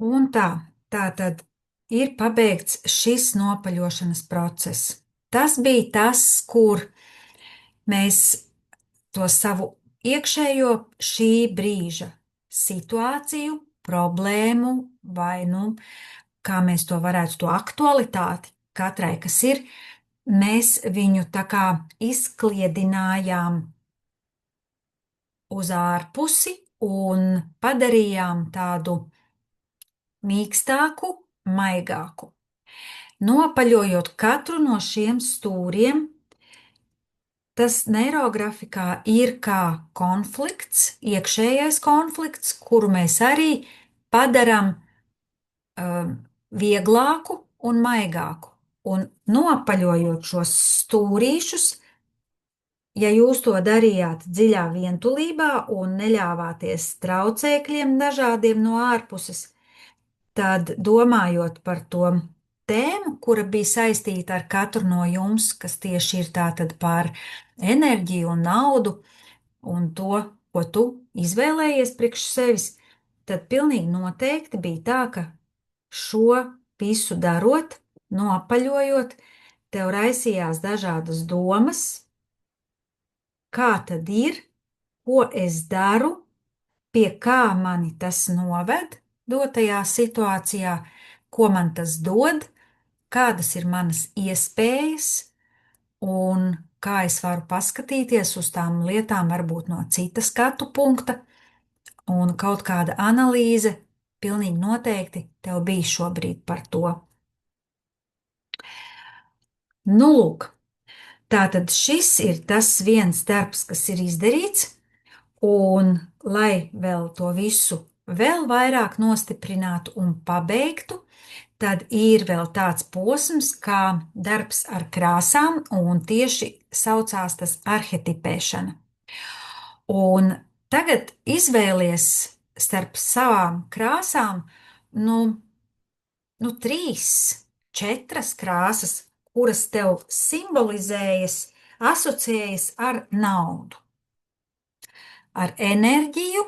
Un tā tad ir pabeigts šis nopaļošanas process. Tas bija tas, kur mēs to savu iekšējo šī brīža situāciju, problēmu, vai, kā mēs to varētu, to aktualitāti katrai, kas ir, mēs viņu tā kā izkliedinājām uz ārpusi un padarījām tādu mīkstāku, maigāku. Nopaļojot katru no šiem stūriem, tas neirografikā ir kā konflikts, iekšējais konflikts, kuru mēs arī padarām vieglāku un maigāku. Un nopaļojot šos stūrīšus, ja jūs to darījāt dziļā vientulībā un neļāvāties traucēkļiem dažādiem no ārpuses, tad domājot par to tēmu, kura bija saistīta ar katru no jums, kas tieši ir tātad par enerģiju un naudu un to, ko tu izvēlējies priekš sevis, tad pilnīgi noteikti bija tā, ka šo visu darot, nopaļojot, tev raisījās dažādas domas, kā tad ir, ko es daru, pie kā mani tas noved dotajā situācijā, ko man tas dod, kādas ir manas iespējas un kā es varu paskatīties uz tām lietām varbūt no cita skatu punkta, un kaut kāda analīze pilnīgi noteikti tev bija šobrīd par to. Nu, lūk, tātad šis ir tas viens darbs, kas ir izdarīts, un lai vēl to visu vēl vairāk nostiprinātu un pabeigtu, tad ir vēl tāds posms kā darbs ar krāsām, un tieši saucās tas arhetipēšana. Un tagad izvēlies starp savām krāsām, nu, trīs, četras krāsas, kuras tev simbolizējas, asociējas ar naudu, ar enerģiju.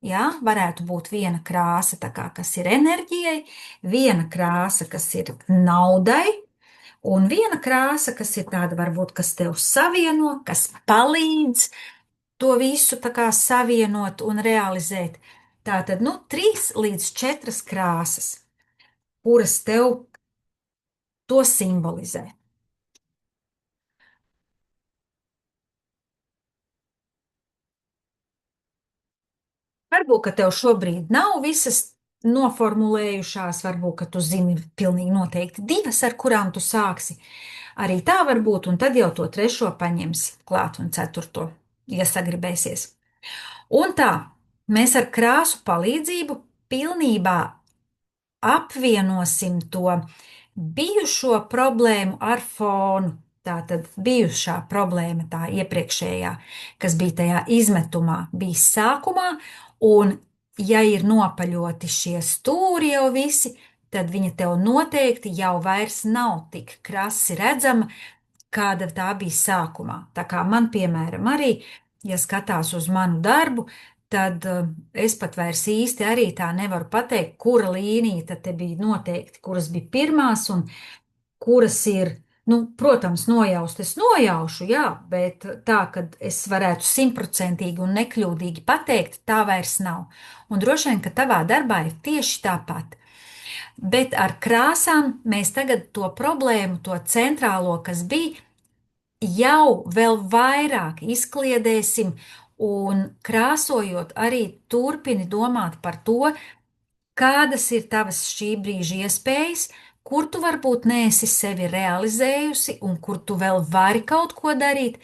Jā, varētu būt viena krāsa, kas ir enerģijai, viena krāsa, kas ir naudai, un viena krāsa, kas ir tāda, varbūt, kas tev savieno, kas palīdz to visu savienot un realizēt. Tātad, 3 līdz 4 krāsas, kuras tev to simbolizē. Varbūt, ka tev šobrīd nav visas noformulējušās, varbūt, ka tu zini pilnīgi noteikti 2, ar kurām tu sāksi. Arī tā var būt, un tad jau to 3. paņemsi klāt un 4., ja sagribēsies. Un tā, mēs ar krāsu palīdzību pilnībā apvienosim to bijušo problēmu ar fonu. Tā tad bijušā problēma, tā iepriekšējā, kas bija tajā izmetumā, bija sākumā, un ja ir nopaļoti šie stūri jau visi, tad viņa tev noteikti jau vairs nav tik krasi redzama, kāda tā bija sākumā. Tā kā man, piemēram, arī, ja skatās uz manu darbu, tad es pat vairs īsti arī tā nevaru pateikt, kura līnija tad te bija noteikti, kuras bija pirmās un kuras ir, protams, nojaust es nojaušu, jā, bet tā, kad es varētu 100% un nekļūdīgi pateikt, tā vairs nav. Un droši vien, ka tavā darbā ir tieši tāpat. Bet ar krāsām mēs tagad to problēmu, to centrālo, kas bija, jau vēl vairāk izkliedēsim un krāsojot arī turpini domāt par to, kādas ir tavas šī brīža iespējas, kur tu varbūt neesi sevi realizējusi un kur tu vēl vari kaut ko darīt,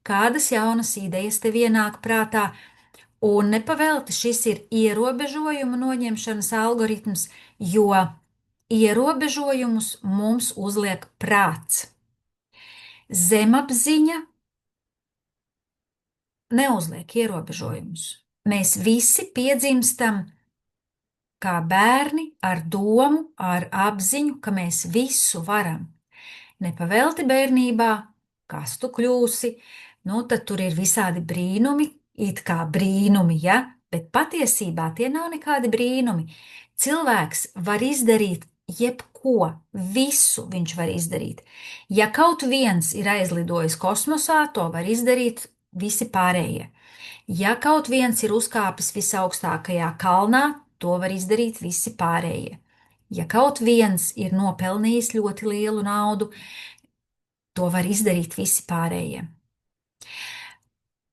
kādas jaunas idejas tev ienāk prātā. Un nepavēlti šis ir ierobežojumu noņemšanas algoritms, jo ierobežojumus mums uzliek prāts. Zemapziņa neuzliek ierobežojumus. Mēs visi piedzimstam kā bērni ar domu, ar apziņu, ka mēs visu varam. Nepavēlti bērnībā, kas tu kļūsi, tad tur ir visādi brīnumi, it kā brīnumi, ja, Bet patiesībā tie nav nekādi brīnumi. Cilvēks var izdarīt jebko, visu viņš var izdarīt. Ja kaut viens ir aizlidojis kosmosā, to var izdarīt visi pārējie. Ja kaut viens ir uzkāpis visaugstākajā kalnā, to var izdarīt visi pārējie. Ja kaut viens ir nopelnījis ļoti lielu naudu, to var izdarīt visi pārējie.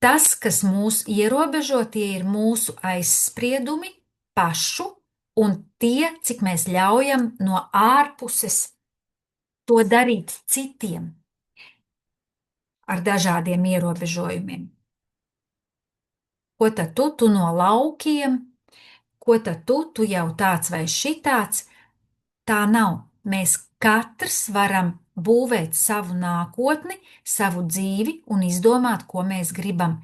Tas, kas mūs ierobežo, tie ir mūsu aizspriedumi pašu un tie, cik mēs ļaujam no ārpuses to darīt citiem ar dažādiem ierobežojumiem. Ko tad tu no laukiem, ko tad tu jau tāds vai šitāds? Tā nav. Mēs katrs varam būvēt savu nākotni, savu dzīvi un izdomāt, ko mēs gribam.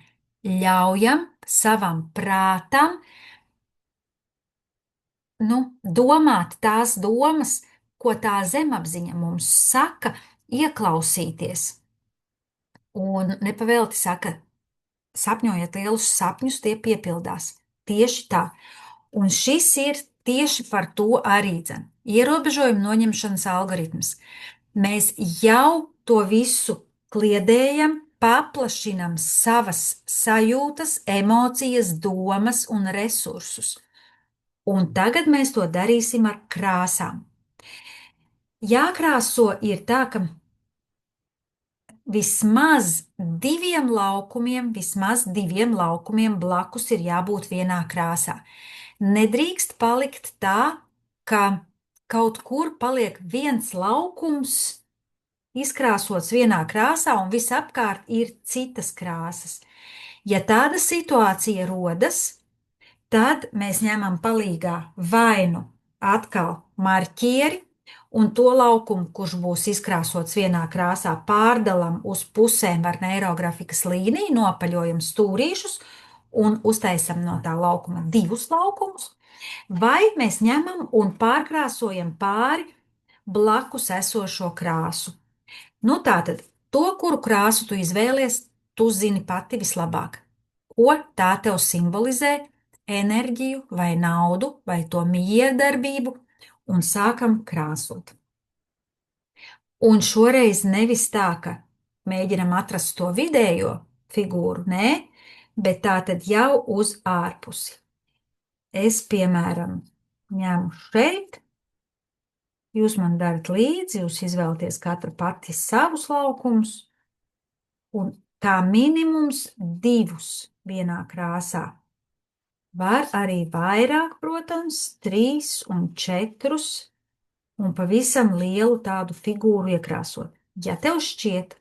Ļaujam savam prātam, domāt tās domas, ko tā zemapziņa mums saka, ieklausīties. Un nepavēlti saka, sapņojiet lielus sapņus, tie piepildās. Tieši tā. Un šis ir tieši par to arī dzen. Ierobežojumu noņemšanas algoritms. Mēs jau to visu kliedējam, paplašinam savas sajūtas, emocijas, domas un resursus. Un tagad mēs to darīsim ar krāsām. Jākrāso ir tā, ka vismaz diviem laukumiem blakus ir jābūt vienā krāsā. Nedrīkst palikt tā, ka kaut kur paliek viens laukums, izkrāsots vienā krāsā, un visapkārt ir citas krāsas. Ja tāda situācija rodas, tad mēs ņemam palīgā vainu atkal marķieri, un to laukumu, kurš būs izkrāsots vienā krāsā, pārdalām uz pusēm ar neirografikas līniju, nopaļojam stūrīšus un uztaisam no tā laukuma divus laukumus, vai mēs ņemam un pārkrāsojam pāri blakus esošo krāsu. Tātad to, kuru krāsu tu izvēlies, tu zini pati vislabāk. Ko tā tev simbolizē? Enerģiju vai naudu vai to mierdarbību, un sākam krāsot. Un šoreiz nevis tā, ka mēģinam atrast to vidējo figūru, nē, bet tā tad jau uz ārpusi. Es, piemēram, ņemu šeit, jūs man darat līdzi, jūs izvēlaties katra pati savus laukumus, un kā minimums divus vienā krāsā. Var arī vairāk, protams, 3 un 4, un pavisam lielu tādu figūru iekrāsot. Ja tev šķiet,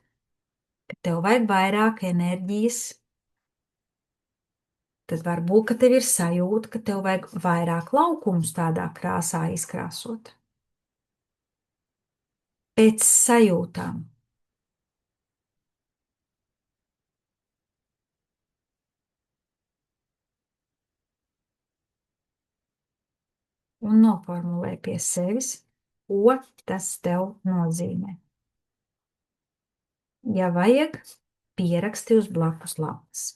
ka tev vajag vairāk enerģijas, tad varbūt, ka tev ir sajūta, ka tev vajag vairāk laukumus tādā krāsā izkrāsot. Pēc sajūtām. Un noformulē pie sevis, ko tas tev nozīmē. Ja vajag, pieraksti uz blakus lapas.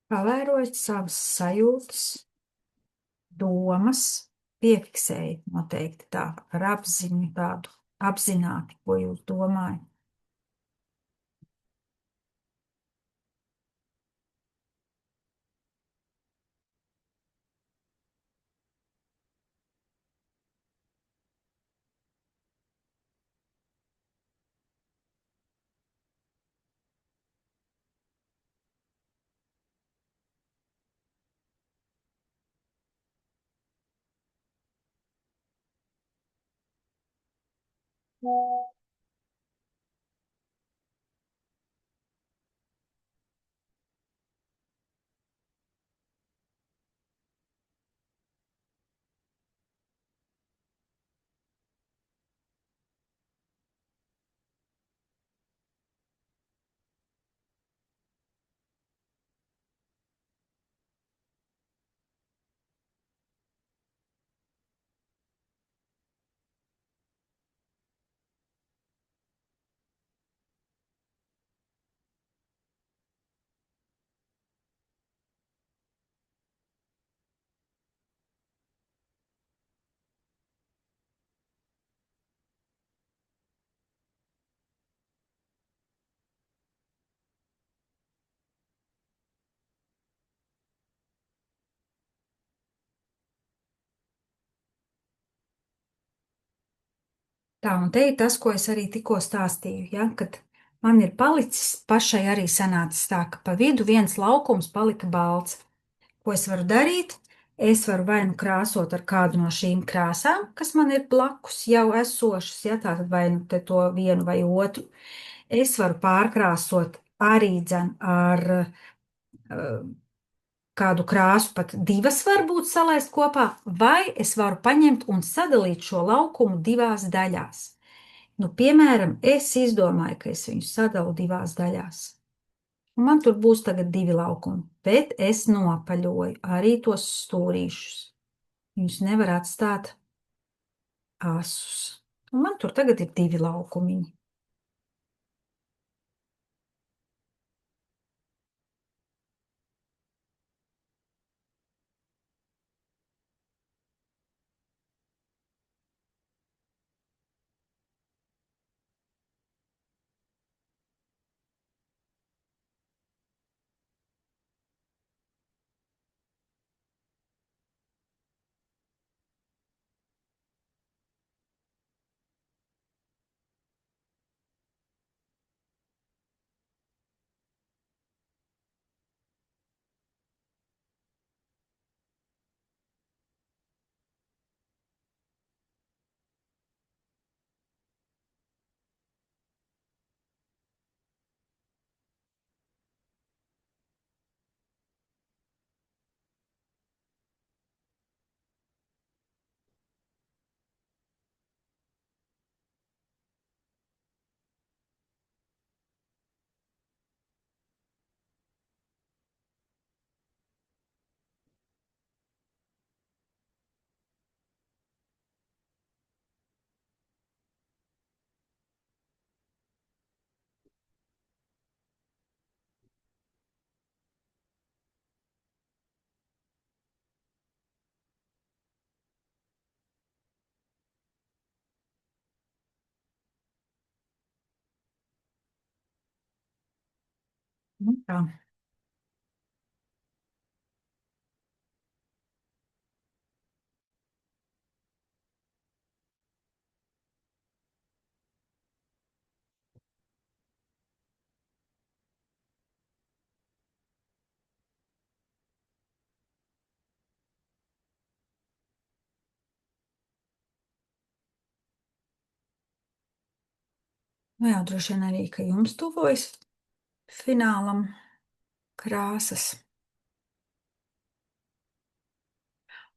Pavērojot savas sajūtas, domas, piefiksējiet noteikti tā ar apziņu tādu apzināti, ko jūs domājat. Tā, un te ir tas, ko es arī tikko stāstīju, ja, kad man ir palicis pašai arī sanācis tā, ka pa vidu viens laukums palika balts. Ko es varu darīt? Es varu vai nu krāsot ar kādu no šīm krāsām, kas man ir blakus jau esošas, ja tātad vai nu te to vienu vai otru. Es varu pārkrāsot arī dzen ar kādu krāsu, pat divas varbūt salaist kopā, vai es varu paņemt un sadalīt šo laukumu divās daļās. Nu, piemēram, es izdomāju, ka es viņus sadalu divās daļās. Un man tur būs tagad divi laukumi, bet es nopaļoju arī tos stūrīšus. Viņus nevar atstāt asus. Un man tur tagad ir divi laukumiņi. Nu, tā. Nu jā, droši vien arī, ka jums tuvojas finālam krāsas.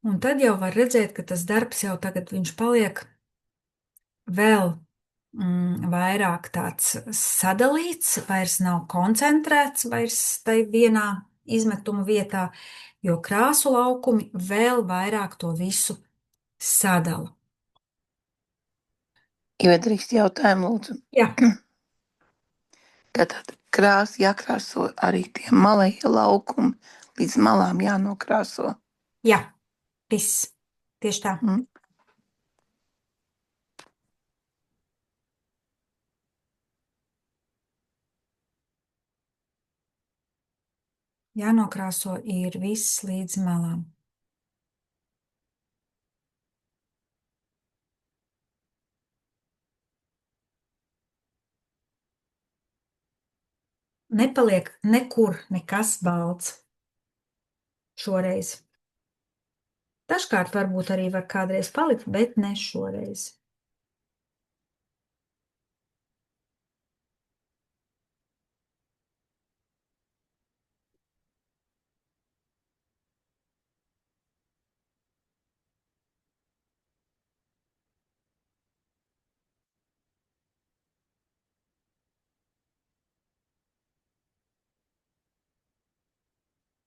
Un tad jau var redzēt, ka tas darbs jau tagad viņš paliek vēl vairāk tāds sadalīts, vairs nav koncentrēts vairs tai vienā izmetuma vietā, jo krāsu laukumi vēl vairāk to visu sadala. Ivedrīkst jautājumu, lūdzu. Jā, Tātad krāsa jākrāso arī tie malējie laukumi, līdz malām jānokrāso. Jā, viss. Tieši tā. Mm. Jānokrāso ir viss līdz malām. Nepaliek nekur nekas balts šoreiz. Dažkārt varbūt arī var kādreiz palikt, bet ne šoreiz.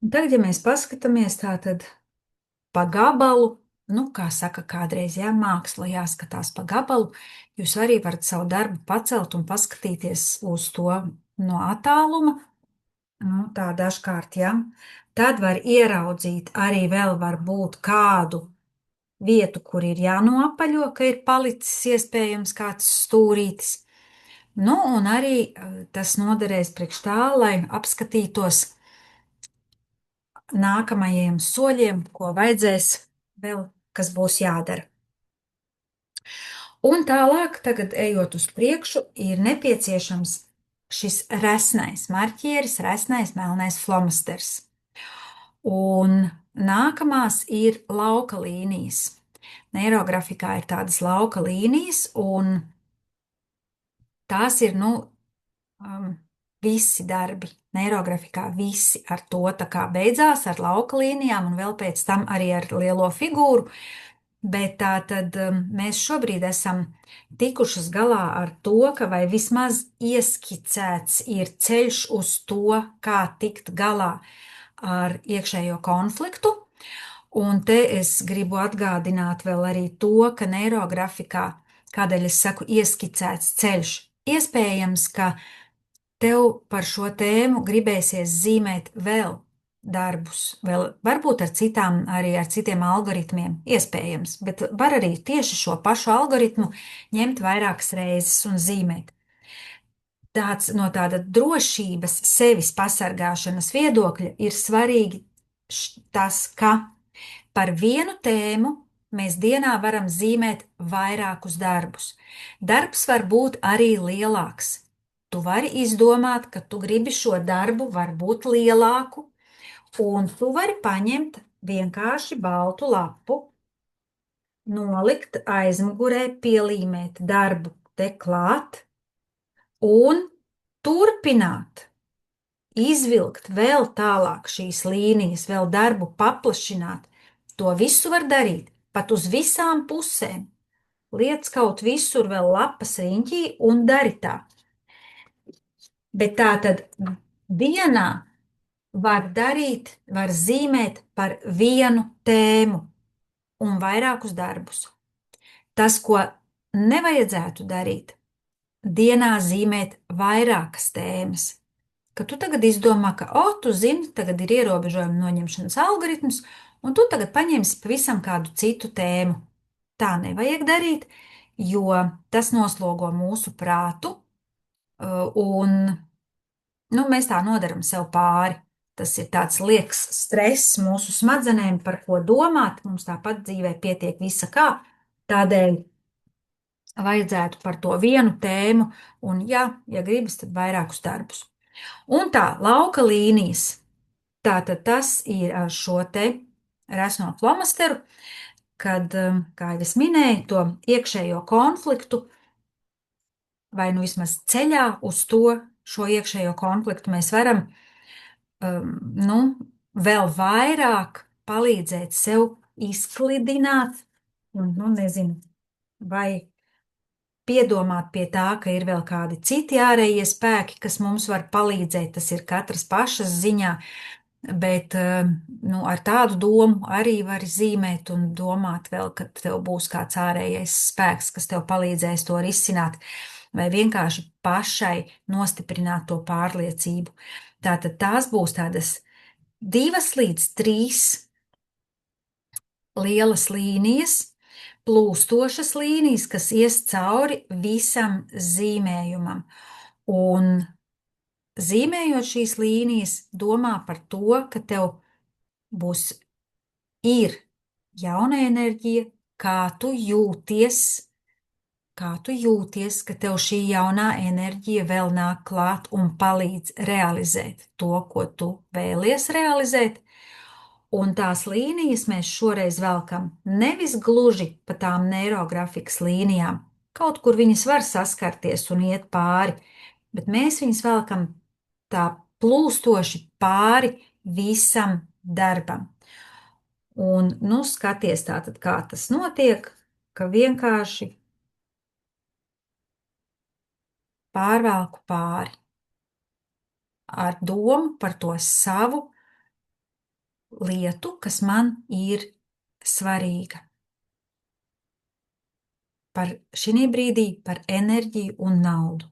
Un tagad, ja mēs paskatāmies tātad pa gabalu, nu, kā saka kādreiz, jā, māksla jāskatās pa gabalu, jūs arī varat savu darbu pacelt un paskatīties uz to no attāluma, nu, tā dažkārt, jā. Tad var ieraudzīt arī vēl varbūt kādu vietu, kur ir jānoapaļo, ka ir palicis iespējams kāds stūrītis. Nu, un arī tas noderēs priekš tā, lai apskatītos nākamajiem soļiem, ko vajadzēs vēl, kas būs jādara. Un tālāk, tagad ejot uz priekšu, ir nepieciešams šis resnais marķieris, resnais melnais flomasters. Un nākamās ir lauka līnijas. Neirografikā ir tādas lauka līnijas, un tās ir, nu, visi darbi. Neirografikā visi ar to tā kā beidzās, ar lauka līnijām, un vēl pēc tam arī ar lielo figūru. Bet tā tad mēs šobrīd esam tikušas galā ar to, ka vai vismaz ieskicēts ir ceļš uz to, kā tikt galā ar iekšējo konfliktu. Un te es gribu atgādināt vēl arī to, ka neirografikā, kādēļ es saku ieskicēts ceļš, iespējams, ka tev par šo tēmu gribēsies zīmēt vēl darbus, vēl varbūt arī ar citiem algoritmiem, iespējams, bet var arī tieši šo pašu algoritmu ņemt vairākas reizes un zīmēt. No tāda drošības, sevis pasargāšanas viedokļa ir svarīgi tas, ka par vienu tēmu mēs dienā varam zīmēt vairākus darbus. Darbs var būt arī lielāks. Tu vari izdomāt, ka tu gribi šo darbu varbūt lielāku, un tu vari paņemt vienkārši baltu lapu, nolikt aizmugurē, pielīmēt darbu te klāt un turpināt, izvilkt vēl tālāk šīs līnijas, vēl darbu paplašināt. To visu var darīt pat uz visām pusēm. Liec kaut visur vēl lapas riņķī un dari tā. Bet tā tad dienā var darīt, var zīmēt par vienu tēmu un vairākus darbus. Tas, ko nevajadzētu darīt, dienā zīmēt vairākas tēmas. Ka tu tagad izdomā, ka, tu zini, tagad ir ierobežojuma noņemšanas algoritms, un tu tagad paņemsi pavisam kādu citu tēmu. Tā nevajag darīt, jo tas noslogo mūsu prātu, un nu, mēs tā nodaram sev pāri. Tas ir tāds liekas stress mūsu smadzenēm, par ko domāt. Mums tāpat dzīvē pietiek visa kā. Tādēļ vajadzētu par to vienu tēmu, un, ja gribas, tad vairākus darbus. Un tā, lauka līnijas. Tātad tas ir ar šo te resno flomasteru, kad, kā jau es minēju, to iekšējo konfliktu, vai nu vismaz ceļā uz šo iekšējo konfliktu mēs varam nu, vēl vairāk palīdzēt sev izklidināt, un, nu, nezinu, vai piedomāt pie tā, ka ir vēl kādi citi ārējie spēki, kas mums var palīdzēt. Tas ir katras pašas ziņā, bet nu, ar tādu domu arī var zīmēt un domāt vēl, ka tev būs kāds ārējais spēks, kas tev palīdzēs to risināt, vai vienkārši pašai nostiprināt to pārliecību. Tātad tās būs tādas 2 līdz 3 lielas līnijas, plūstošas līnijas, kas ies cauri visam zīmējumam. Un zīmējot šīs līnijas, domā par to, ka tev būs ir jauna enerģija, kā tu jūties, ka tev šī jaunā enerģija vēl nāk klāt un palīdz realizēt to, ko tu vēlies realizēt. Un tās līnijas mēs šoreiz velkam nevis gluži pa tām neirografikas līnijām, kaut kur viņas var saskarties un iet pāri, bet mēs viņas velkam tā plūstoši pāri visam darbam. Un, nu, skaties tātad, kā tas notiek, ka vienkārši pārvelku pāri ar domu par to savu lietu, kas man ir svarīga. Par šī brīdī, par enerģiju un naudu.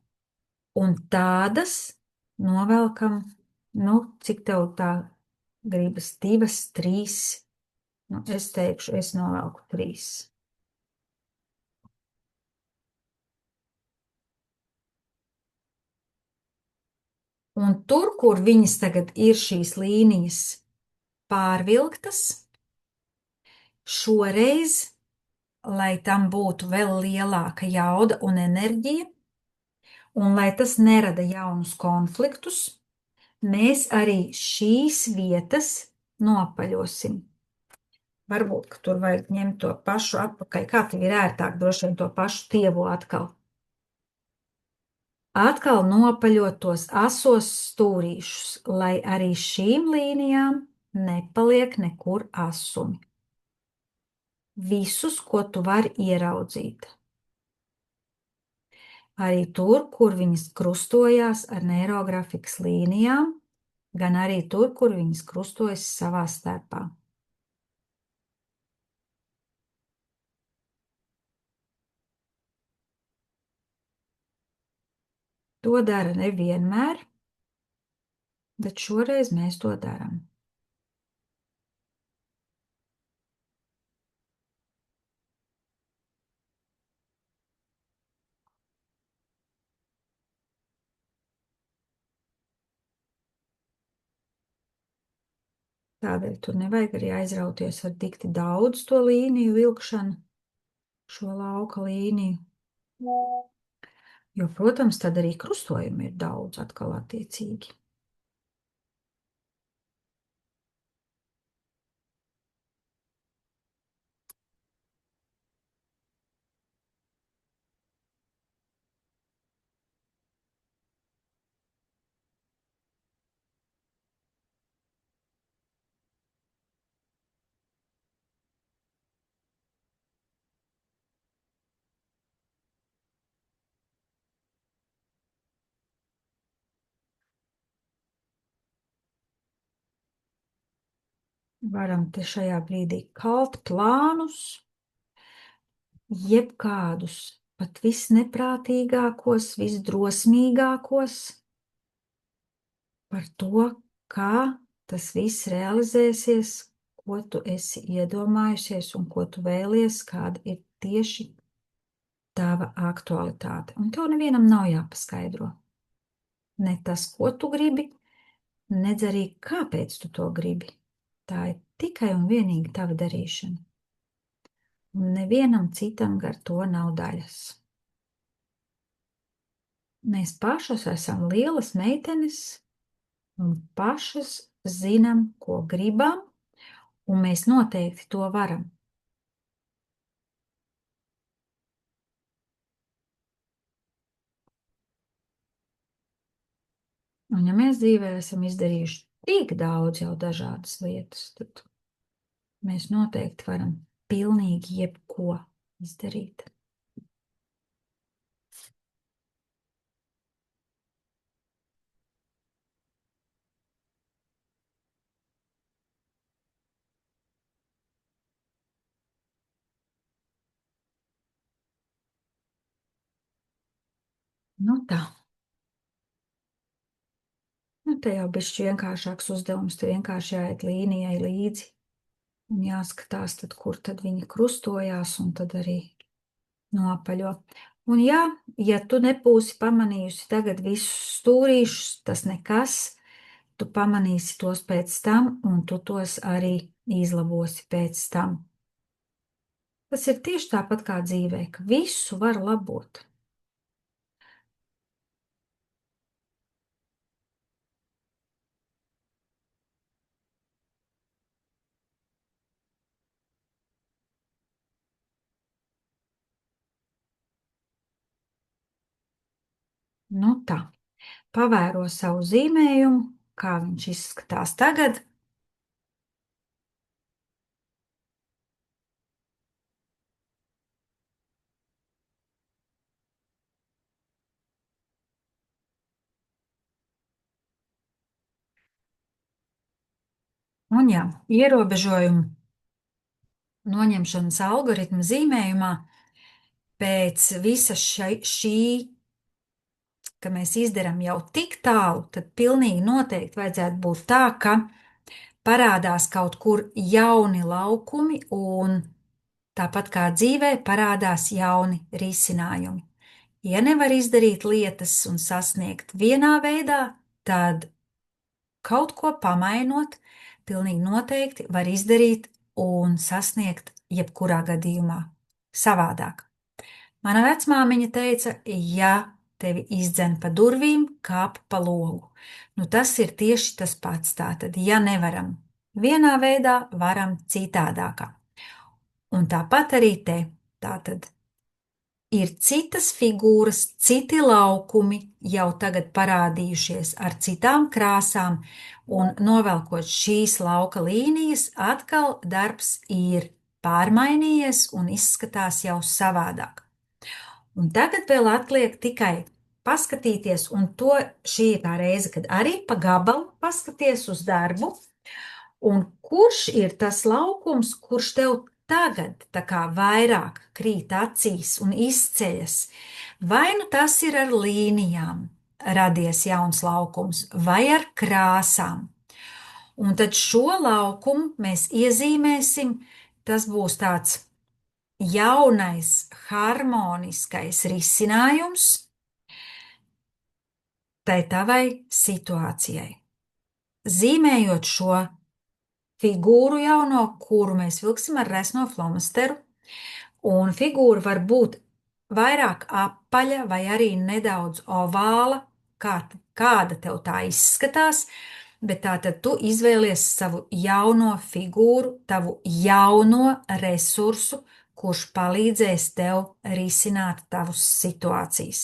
Un tādas novelkam, nu, cik tev tā gribas, 2, 3, nu, es teikšu, es novelku 3. Un tur, kur viņas tagad ir šīs līnijas pārvilktas, šoreiz, lai tam būtu vēl lielāka jauda un enerģija, un lai tas nerada jaunus konfliktus, mēs arī šīs vietas nopaļosim. Varbūt, ka tur vajag ņemt to pašu atpakaļ. Kā tev ir ērtāk droši vien to pašu tievu atkal? Atkal nopaļot tos asos stūrīšus, lai arī šīm līnijām nepaliek nekur asumi. Visus, ko tu vari ieraudzīt. Arī tur, kur viņas krustojās ar neirografikas līnijām, gan arī tur, kur viņas krustojas savā starpā. To dara nevienmēr, bet šoreiz mēs to darām. Tādēļ tur nevajag arī aizrauties ar dikti daudz to līniju vilkšanu, šo lauka līniju. Jo, protams, tad arī krustojumi ir daudz atkal attiecīgi. Varam te šajā brīdī kalt plānus, jebkādus, pat visneprātīgākos, visdrosmīgākos par to, kā tas viss realizēsies, ko tu esi iedomājusies un ko tu vēlies, kāda ir tieši tava aktualitāte. Un tev nevienam nav jāpaskaidro. Ne tas, ko tu gribi, nedz arī kāpēc tu to gribi. Tā ir tikai un vienīgi tava darīšana. Un nevienam citam gar to nav daļas. Mēs pašas esam lielas meitenes un pašas zinām, ko gribam, un mēs noteikti to varam. Un ja mēs dzīvē esam izdarījuši tik daudz jau dažādas lietas, tad mēs noteikti varam pilnīgi jebko izdarīt. Nu tā. Nu te jau bišķi vienkāršāks uzdevums, te vienkārši jāiet līnijai līdzi un jāskatās, tad, kur tad viņi krustojās un tad arī noapaļo. Un jā, ja tu nebūsi pamanījusi tagad visus stūrīšus, tas nekas, tu pamanīsi tos pēc tam, un tu tos arī izlabosi pēc tam. Tas ir tieši tāpat kā dzīvē, ka visu var labot. Nu tā, pavēro savu zīmējumu, kā viņš izskatās tagad. Un jā, ierobežojumu noņemšanas algoritmu zīmējumā pēc visa šī, ka mēs izdarām jau tik tālu, tad pilnīgi noteikti vajadzētu būt tā, ka parādās kaut kur jauni laukumi un tāpat kā dzīvē parādās jauni risinājumi. Ja nevar izdarīt lietas un sasniegt vienā veidā, tad kaut ko pamainot, pilnīgi noteikti var izdarīt un sasniegt jebkurā gadījumā savādāk. Mana vecmāmiņa teica, ja tevi izdzen pa durvīm, kāp pa logu. Nu, tas ir tieši tas pats. Tātad, ja nevaram vienā veidā, varam citādākā. Un tāpat arī te. Tātad ir citas figūras, citi laukumi jau tagad parādījušies ar citām krāsām, un novelkot šīs lauka līnijas, atkal darbs ir pārmainījies un izskatās jau savādāk. Un tagad vēl atliek tikai paskatīties, un šī ir tā reize, kad arī pa gabalu paskaties uz darbu, un kurš ir tas laukums, kurš tev tagad tā kā vairāk krīt acīs un izceļas. Vai nu tas ir ar līnijām radies jauns laukums, vai ar krāsām. Un tad šo laukumu mēs iezīmēsim, tas būs tāds jaunais, harmoniskais risinājums tai tavai situācijai. Zīmējot šo figūru jauno, kuru mēs vilksim ar resno flomasteru, un figūra var būt vairāk apaļa vai arī nedaudz ovāla, kāda tev tā izskatās, bet tātad tu izvēlies savu jauno figūru, tavu jauno resursu, kurš palīdzēs tev risināt tavas situācijas.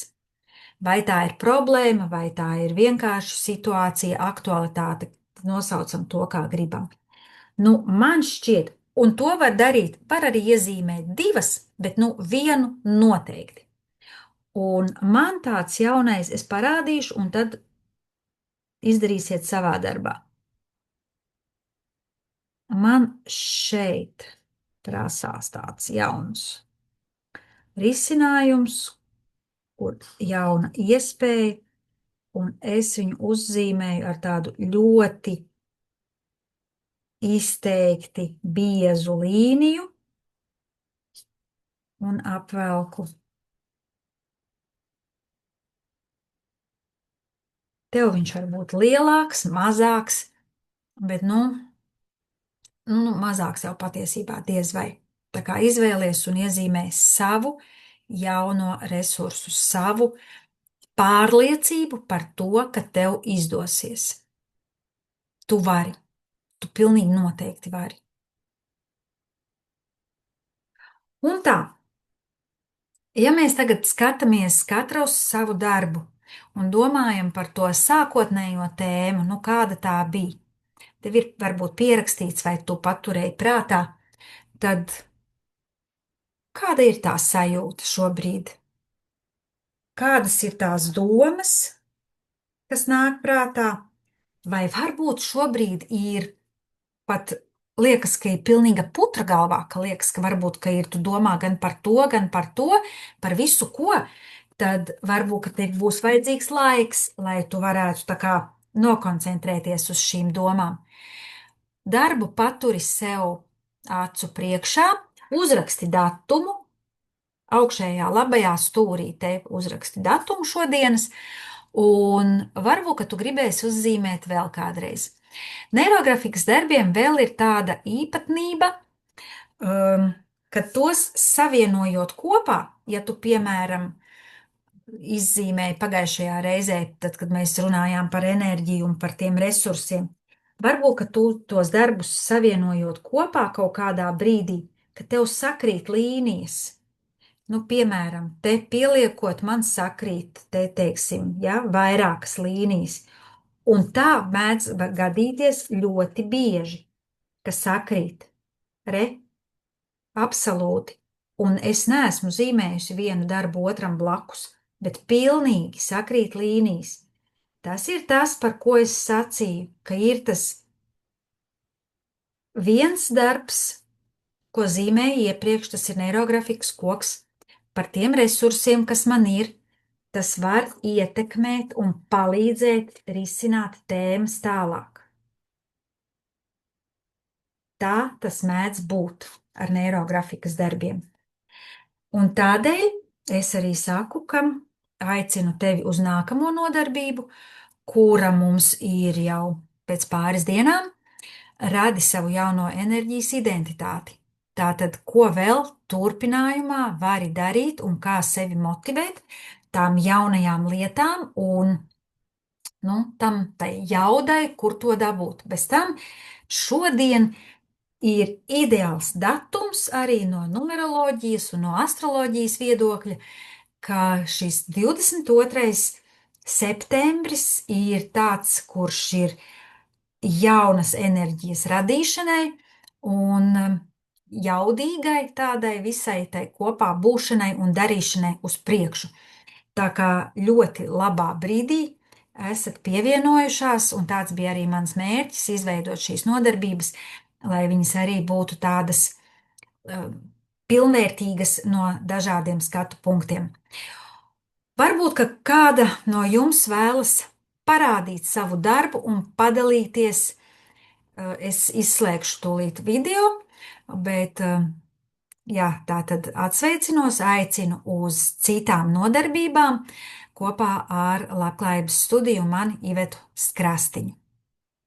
Vai tā ir problēma, vai tā ir vienkārši situācija, aktualitāte, nosaucam to, kā gribam. Nu, man šķiet, un to var darīt, var arī iezīmēt divas, bet vienu noteikti. Un man tāds jaunais es parādīšu, un tad izdarīsiet savā darbā. Man šeit prasās tāds jauns risinājums, kur jauna iespēja, un es viņu uzzīmēju ar tādu ļoti izteikti biezu līniju un apvelku. Tev viņš var būt lielāks, mazāks, bet, mazāks jau patiesībā diez vai. Tā kā izvēlies un iezīmē savu jauno resursu, savu pārliecību par to, ka tev izdosies. Tu vari, tu pilnīgi noteikti vari. Un tā, ja mēs tagad skatāmies katru uz savu darbu un domājam par to sākotnējo tēmu, kāda tā bija, tev ir varbūt pierakstīts vai tu paturēji prātā, tad kāda ir tā sajūta šobrīd? Kādas ir tās domas, kas nāk prātā? Vai varbūt šobrīd ir pat liekas, ka ir pilnīga putra galvā, ka liekas, ka varbūt, ka tu domā gan par to, par visu ko, tad varbūt, ka tev būs vajadzīgs laiks, lai tu varētu tā kā nokoncentrēties uz šīm domām. Darbu paturi sev acu priekšā, uzraksti datumu, augšējā labajā stūrī te uzraksti datumu šodienas, un varbūt, ka tu gribēsi uzzīmēt vēl kādreiz. Neirografikas darbiem vēl ir tāda īpatnība, ka tos savienojot kopā, ja tu, piemēram, izzīmēji pagājušajā reizē, tad, kad mēs runājām par enerģiju un par tiem resursiem, varbūt, ka tu tos darbus savienojot kopā kaut kādā brīdī, ka tev sakrīt līnijas. Nu, piemēram, te pieliekot, man sakrīt, te teiksim, ja, vairākas līnijas. Un tā mēdz gadīties ļoti bieži, ka sakrīt. Re, absolūti. Un es neesmu zīmējusi vienu darbu otram blakus, bet pilnīgi sakrīt līnijas. Tas ir tas, par ko es sacīju, ka ir tas viens darbs, ko zīmēju iepriekš, tas ir neirografikas koks, par tiem resursiem, kas man ir, tas var ietekmēt un palīdzēt risināt tēmas tālāk. Tā tas mēdz būt ar neirografikas darbiem. Un tādēļ es arī saku, ka aicinu tevi uz nākamo nodarbību, kura mums ir jau pēc pāris dienām, radi savu jauno enerģijas identitāti. Tātad, ko vēl turpinājumā vari darīt un kā sevi motivēt tām jaunajām lietām un tam tai jaudai, kur to dabūt. Bez tam šodien ir ideāls datums arī no numeroloģijas un no astroloģijas viedokļa, ka šis 22. septembris ir tāds, kurš ir jaunas enerģijas radīšanai un jaudīgai tādai visai tai kopā būšanai un darīšanai uz priekšu. Tā kā ļoti labā brīdī esat pievienojušās, un tāds bija arī mans mērķis, izveidot šīs nodarbības, lai viņas arī būtu tādas pilnvērtīgas no dažādiem skatu punktiem. Varbūt, ka kāda no jums vēlas parādīt savu darbu un padalīties. Es izslēgšu tūlīt video, bet jā, tā tad atsveicinos, aicinu uz citām nodarbībām kopā ar Labklājības studiju un mani Ivetu Skrastiņu.